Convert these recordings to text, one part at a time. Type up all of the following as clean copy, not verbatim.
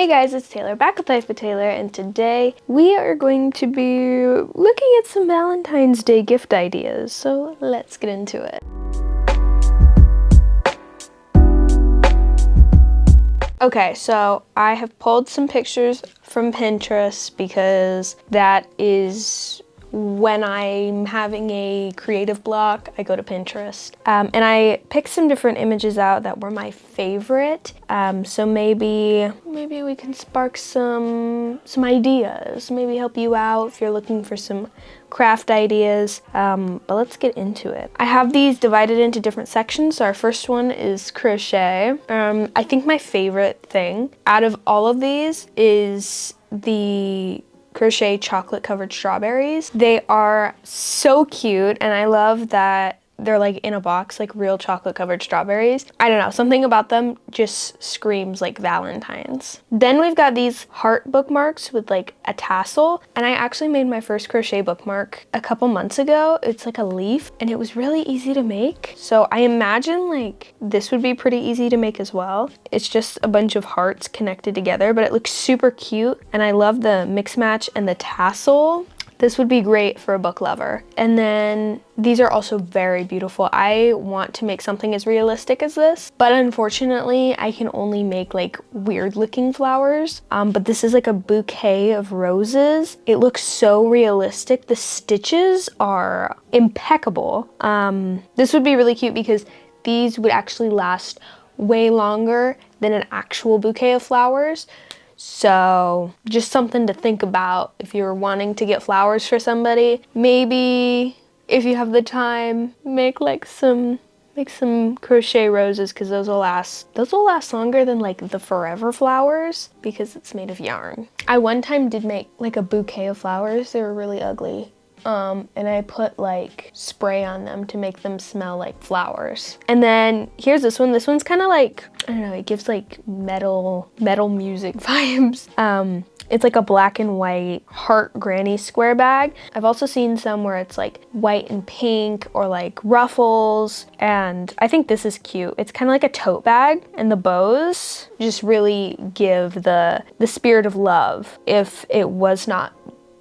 Hey guys, it's Taylor, back with Life with Taylor, and today we are going to be looking at some Valentine's Day gift ideas, so let's get into it. Okay, so I have pulled some pictures from Pinterest because that is when I'm having a creative block, I go to Pinterest. And I picked some different images out that were my favorite. So maybe we can spark some ideas, maybe help you out if you're looking for some craft ideas. But let's get into it. I have these divided into different sections. So our first one is crochet. I think my favorite thing out of all of these is the crochet chocolate covered strawberries. They are so cute, and I love that they're like in a box, like real chocolate covered strawberries. I don't know, something about them just screams like Valentine's. Then we've got these heart bookmarks with like a tassel, and I actually made my first crochet bookmark a couple months ago. It's like a leaf, and it was really easy to make. So I imagine like this would be pretty easy to make as well. It's just a bunch of hearts connected together, but it looks super cute, and I love the mix match and the tassel. This would be great for a book lover. And then these are also very beautiful. I want to make something as realistic as this, but unfortunately I can only make like weird looking flowers. But this is like a bouquet of roses. It looks so realistic. The stitches are impeccable. This would be really cute because these would actually last way longer than an actual bouquet of flowers. So just something to think about if you're wanting to get flowers for somebody. Maybe if you have the time, make some crochet roses, because those will last longer than like the forever flowers because it's made of yarn. I one time did make like a bouquet of flowers. They were really ugly. And I put like spray on them to make them smell like flowers. And then here's this one. This one's kind of like, I don't know, it gives like metal music vibes. It's like a black and white heart granny square bag. I've also seen some where it's like white and pink or like ruffles, and I think this is cute. It's kind of like a tote bag, and the bows just really give the spirit of love. If it was not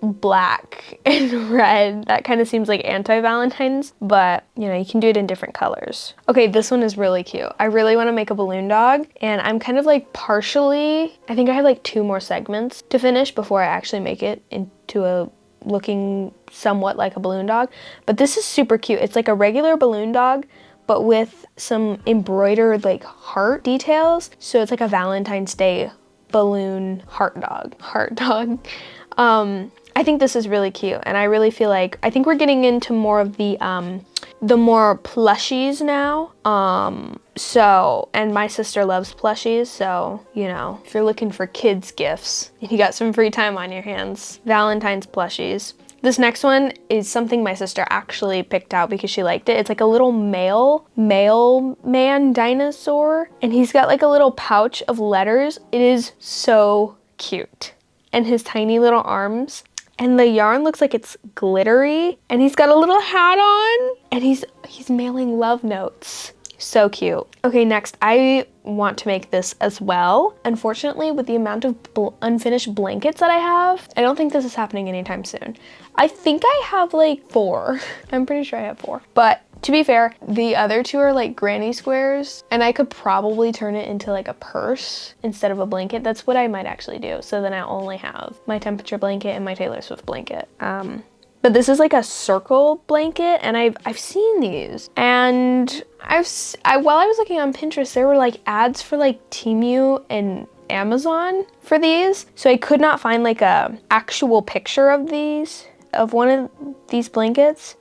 black and red, that kind of seems like anti-Valentine's, but you know, you can do it in different colors. Okay, this one is really cute. I really want to make a balloon dog, and I'm kind of like partially, I think I have like 2 more segments to finish before I actually make it into a looking somewhat like a balloon dog. But this is super cute. It's like a regular balloon dog, but with some embroidered like heart details. So it's like a Valentine's Day balloon heart dog. I think this is really cute, and I really feel like, I think we're getting into more of the more plushies now. So, and my sister loves plushies, so, you know, if you're looking for kids gifts and you got some free time on your hands, Valentine's plushies. This next one is something my sister actually picked out because she liked it. It's like a little mailman dinosaur, and he's got like a little pouch of letters. It is so cute. And his tiny little arms. And the yarn looks like it's glittery, and he's got a little hat on, and he's mailing love notes. So cute. Okay, next, I want to make this as well. Unfortunately, with the amount of unfinished blankets that I have, I don't think this is happening anytime soon. I think I have like 4. I'm pretty sure I have 4. But to be fair, the other 2 are like granny squares, and I could probably turn it into like a purse instead of a blanket. That's what I might actually do. So then I only have my temperature blanket and my Taylor Swift blanket. But this is like a circle blanket, and I've seen these, and while I was looking on Pinterest, there were like ads for like Temu and Amazon for these. So I could not find like a actual picture of one of these blankets.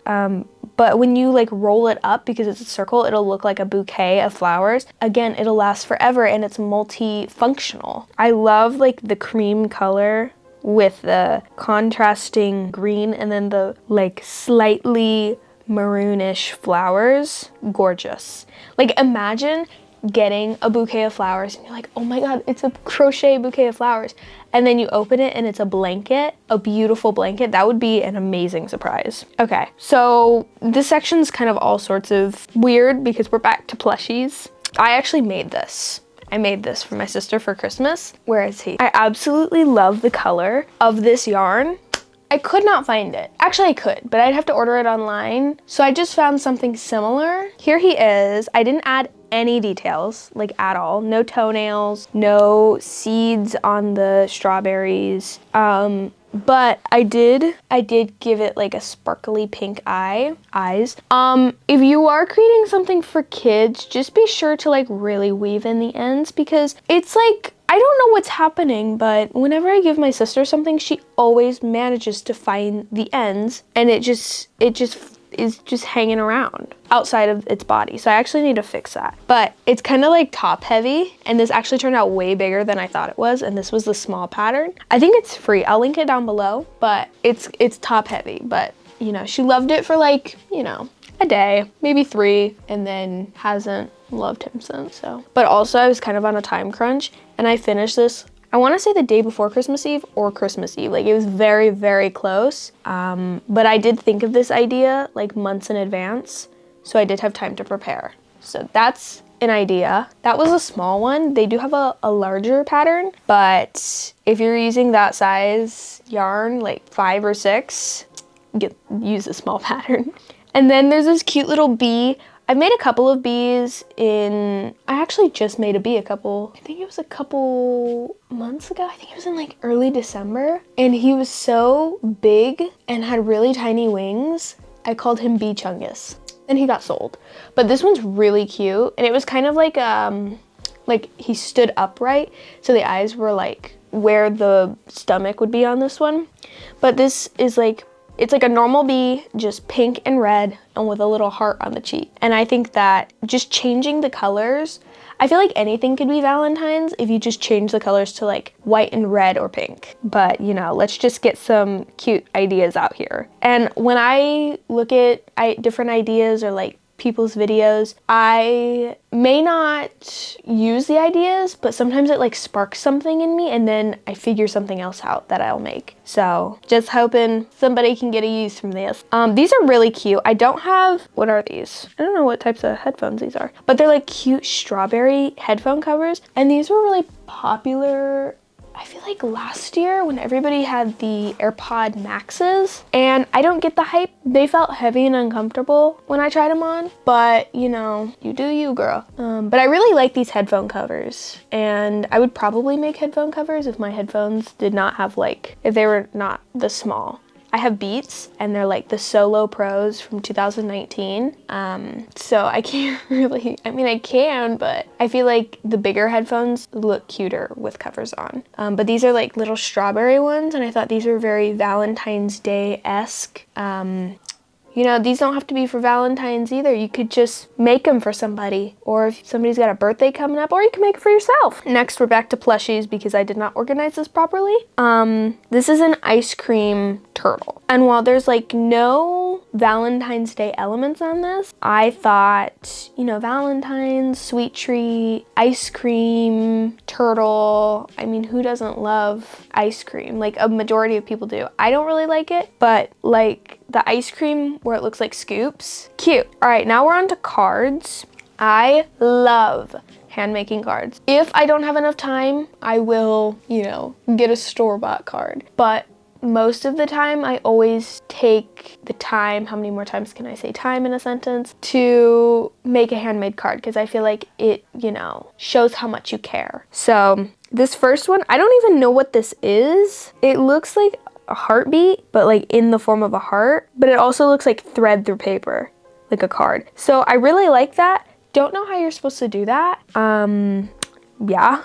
But when you like roll it up, because it's a circle, it'll look like a bouquet of flowers. Again, it'll last forever, and it's multifunctional. I love like the cream color with the contrasting green and then the like slightly maroonish flowers. Gorgeous. Like, imagine getting a bouquet of flowers and you're like, oh my god, it's a crochet bouquet of flowers, and then you open it and it's a blanket, a beautiful blanket. That would be an amazing surprise. Okay, so this section's kind of all sorts of weird because we're back to plushies. I actually made this. I made this for my sister for Christmas. Where is he? I absolutely love the color of this yarn. I could not find it. Actually, I could, but I'd have to order it online. So I just found something similar. Here he is. I didn't add any details, like at all. No toenails, no seeds on the strawberries. But I did give it like a sparkly pink eyes. If you are creating something for kids, just be sure to like really weave in the ends, because it's like, I don't know what's happening, but whenever I give my sister something, she always manages to find the ends, and it just is just hanging around outside of its body. So I actually need to fix that. But it's kind of like top heavy, and this actually turned out way bigger than I thought it was, and this was the small pattern. I think it's free. I'll link it down below, but it's top heavy. But you know, she loved it for like, you know, a day, maybe 3, and then hasn't loved him since. So, but also I was kind of on a time crunch, and I finished this, I want to say the day before Christmas Eve or Christmas Eve. Like, it was very, very close. But I did think of this idea like months in advance, so I did have time to prepare. So that's an idea. That was a small one. They do have a larger pattern, but if you're using that size yarn, like 5 or 6, use a small pattern. And then there's this cute little bee. I've made a couple of bees I actually just made a bee I think it was a couple months ago. I think it was in like early December. And he was so big and had really tiny wings. I called him Bee Chungus. And he got sold. But this one's really cute. And it was kind of like he stood upright. So the eyes were like where the stomach would be on this one. But this is like, it's like a normal bee, just pink and red and with a little heart on the cheek. And I think that just changing the colors, I feel like anything could be Valentine's if you just change the colors to like white and red or pink. But you know, let's just get some cute ideas out here. And when I look at different ideas or like people's videos, I may not use the ideas, but sometimes it like sparks something in me, and then I figure something else out that I'll make. So just hoping somebody can get a use from this. These are really cute. I don't have, what are these? I don't know what types of headphones these are, but they're like cute strawberry headphone covers, and these were really popular, I feel like last year when everybody had the AirPod Maxes, and I don't get the hype. They felt heavy and uncomfortable when I tried them on, but you know, you do you, girl. But I really like these headphone covers, and I would probably make headphone covers if my headphones did not have like, if they were not this small. I have Beats, and they're like the Solo Pros from 2019. So I can't really, I mean I can, but I feel like the bigger headphones look cuter with covers on. But these are like little strawberry ones, and I thought these were very Valentine's Day-esque. You know, these don't have to be for Valentine's either. You could just make them for somebody, or if somebody's got a birthday coming up, or you can make it for yourself. Next, we're back to plushies because I did not organize this properly. This is an ice cream turtle. And while there's like no Valentine's Day elements on this, I thought, you know, Valentine's, sweet treat, ice cream, turtle. I mean, who doesn't love ice cream? Like a majority of people do. I don't really like it, but like the ice cream where it looks like scoops, cute. All right, now we're on to cards. I love hand making cards. If I don't have enough time, I will, you know, get a store-bought card. But most of the time, I always take the time, how many more times can I say time in a sentence, to make a handmade card, because I feel like it, you know, shows how much you care. So this first one, I don't even know what this is. It looks like a heartbeat, but like in the form of a heart, but it also looks like thread through paper, like a card. So I really like that. Don't know how you're supposed to do that. Yeah.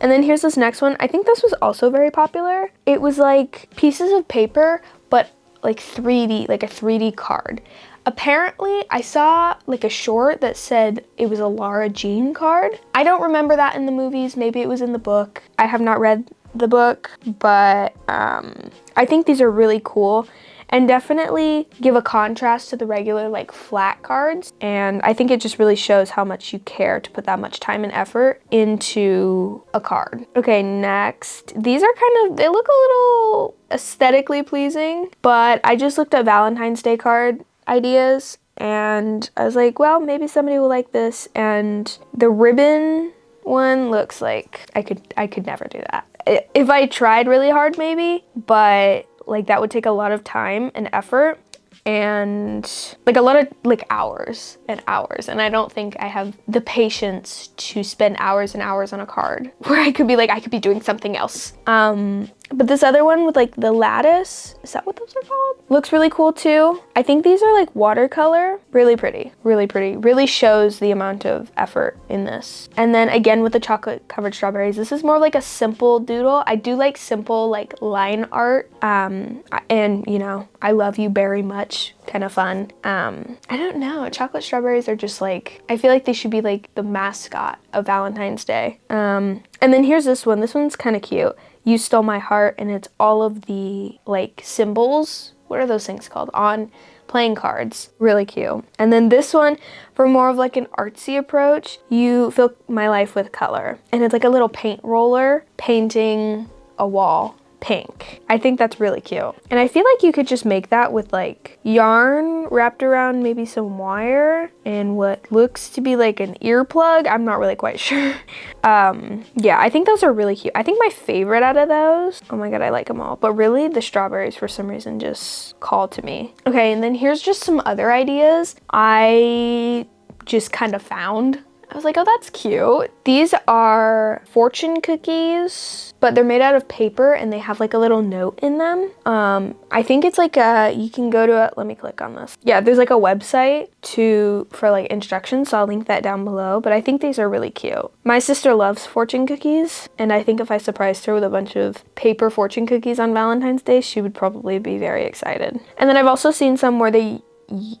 And then here's this next one. I think this was also very popular. It was like pieces of paper, but like 3D, like a 3D card. Apparently, I saw like a short that said it was a Lara Jean card. I don't remember that in the movies. Maybe it was in the book. I have not read the book, but I think these are really cool and definitely give a contrast to the regular like flat cards. And I think it just really shows how much you care to put that much time and effort into a card. Okay, next. These are kind of, they look a little aesthetically pleasing, but I just looked at Valentine's Day card ideas and I was like, well, maybe somebody will like this. And the ribbon one looks like I could never do that. If I tried really hard maybe, but like that would take a lot of time and effort and like a lot of like hours and hours, and I don't think I have the patience to spend hours and hours on a card where I could be doing something else. But this other one with like the lattice, is that what those are called? Looks really cool too. I think these are like watercolor. Really pretty, really pretty. Really shows the amount of effort in this. And then again with the chocolate covered strawberries, this is more like a simple doodle. I do like simple like line art. And you know, I love you very much, kind of fun. I don't know, chocolate strawberries are just like, I feel like they should be like the mascot of Valentine's Day. And then here's this one. This one's kind of cute. You Stole My Heart, and it's all of the like symbols. What are those things called? On playing cards. Really cute. And then this one, for more of like an artsy approach, You Fill My Life with Color. And it's like a little paint roller painting a wall pink. I think that's really cute. And I feel like you could just make that with like yarn wrapped around maybe some wire and what looks to be like an earplug. I'm not really quite sure. Yeah, I think those are really cute. I think my favorite out of those, oh my God, I like them all. But really the strawberries for some reason just called to me. Okay, and then here's just some other ideas I just kind of found. I was like, oh, that's cute. These are fortune cookies, but they're made out of paper and they have like a little note in them. I think it's like you can go to let me click on this. Yeah, there's like a website for like instructions, so I'll link that down below, but I think these are really cute. My sister loves fortune cookies, and I think if I surprised her with a bunch of paper fortune cookies on Valentine's Day, she would probably be very excited. And then I've also seen some where they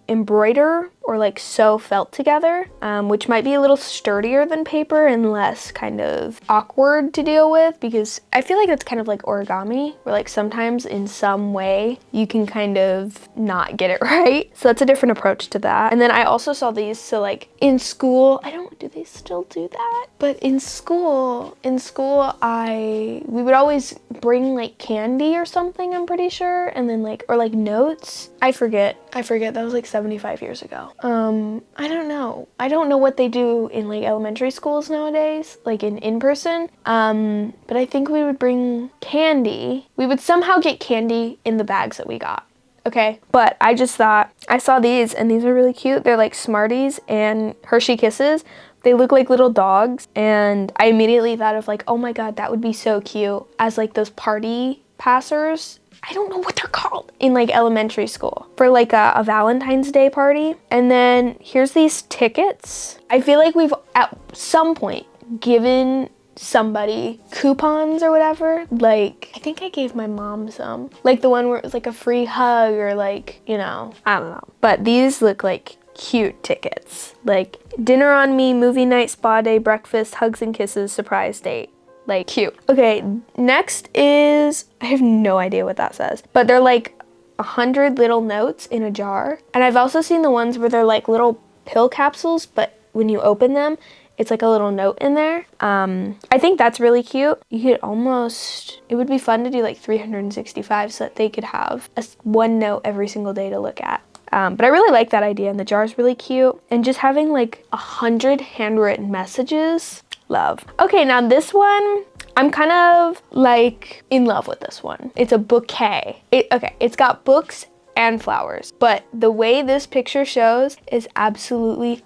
embroider or like sew felt together, which might be a little sturdier than paper and less kind of awkward to deal with, because I feel like it's kind of like origami, where like sometimes in some way you can kind of not get it right. So that's a different approach to that. And then I also saw these, so like in school, do they still do that? But in school, we would always bring like candy or something, I'm pretty sure, and then like, or like notes. I forget, that was like 75 years ago. I don't know. I don't know what they do in like elementary schools nowadays, like in person. But I think we would bring candy. We would somehow get candy in the bags that we got. Okay, but I just thought, I saw these and these are really cute. They're like Smarties and Hershey Kisses. They look like little dogs, and I immediately thought of like, oh my God, that would be so cute as like those party passers. I don't know what they're called in like elementary school for like a Valentine's Day party. And then here's these tickets. I feel like we've at some point given somebody coupons or whatever. Like, I think I gave my mom some, like the one where it was like a free hug or like, you know, I don't know. But these look like cute tickets, like dinner on me, movie night, spa day, breakfast, hugs and kisses, surprise date. Like, cute. Okay, next is, I have no idea what that says, but they're like 100 little notes in a jar. And I've also seen the ones where they're like little pill capsules, but when you open them, it's like a little note in there. I think that's really cute. You could almost, it would be fun to do like 365 so that they could have one note every single day to look at. But I really like that idea, and the jar is really cute. And just having like 100 handwritten messages, love. Okay, now this one, I'm kind of like in love with this one. It's a bouquet. It's got books and flowers, but the way this picture shows is absolutely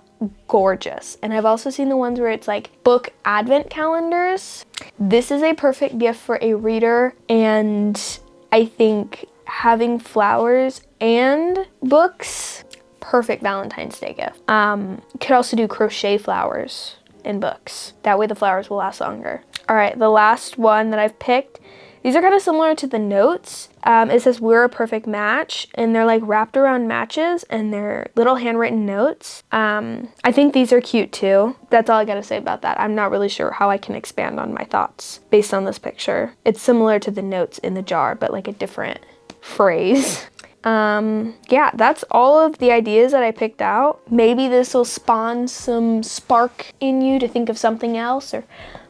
gorgeous. And I've also seen the ones where it's like book advent calendars. This is a perfect gift for a reader, and I think having flowers and books, perfect Valentine's Day gift. You could also do crochet flowers in books. That way the flowers will last longer. All right, the last one that I've picked, these are kind of similar to the notes. It says we're a perfect match, and they're like wrapped around matches, and they're little handwritten notes. I think these are cute too. That's all I gotta say about that. I'm not really sure how I can expand on my thoughts based on this picture. It's similar to the notes in the jar, but like a different phrase. Yeah, that's all of the ideas that I picked out. Maybe this will spawn some spark in you to think of something else, or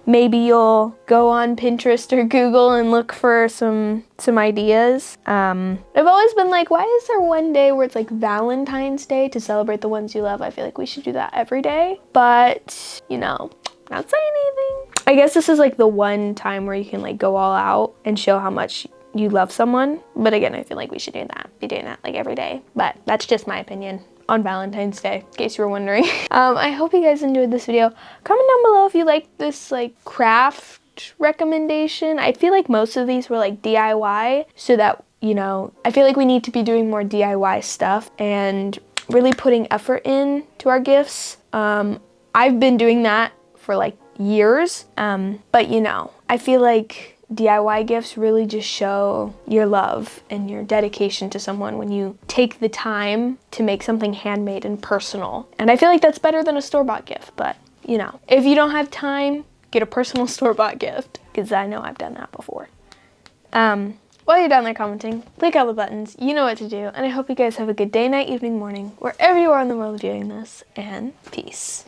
maybe you'll go on Pinterest or Google and look for some ideas. I've always been like, why is there one day where it's like Valentine's Day to celebrate the ones you love? I feel like we should do that every day. But, you know, not say anything. I guess this is like the one time where you can like go all out and show how much you love someone. But again, I feel like we should be doing that like every day. But that's just my opinion on Valentine's Day, in case you were wondering. I hope you guys enjoyed this video. Comment down below if you like this like craft recommendation. I feel like most of these were like DIY, so that, you know, I feel like we need to be doing more DIY stuff and really putting effort in to our gifts. I've been doing that for like years, but you know, I feel like DIY gifts really just show your love and your dedication to someone when you take the time to make something handmade and personal. And I feel like that's better than a store-bought gift, but you know, if you don't have time, get a personal store-bought gift, because I know I've done that before. While you're down there commenting, click all the buttons, you know what to do, and I hope you guys have a good day, night, evening, morning, wherever you are in the world viewing this, and peace.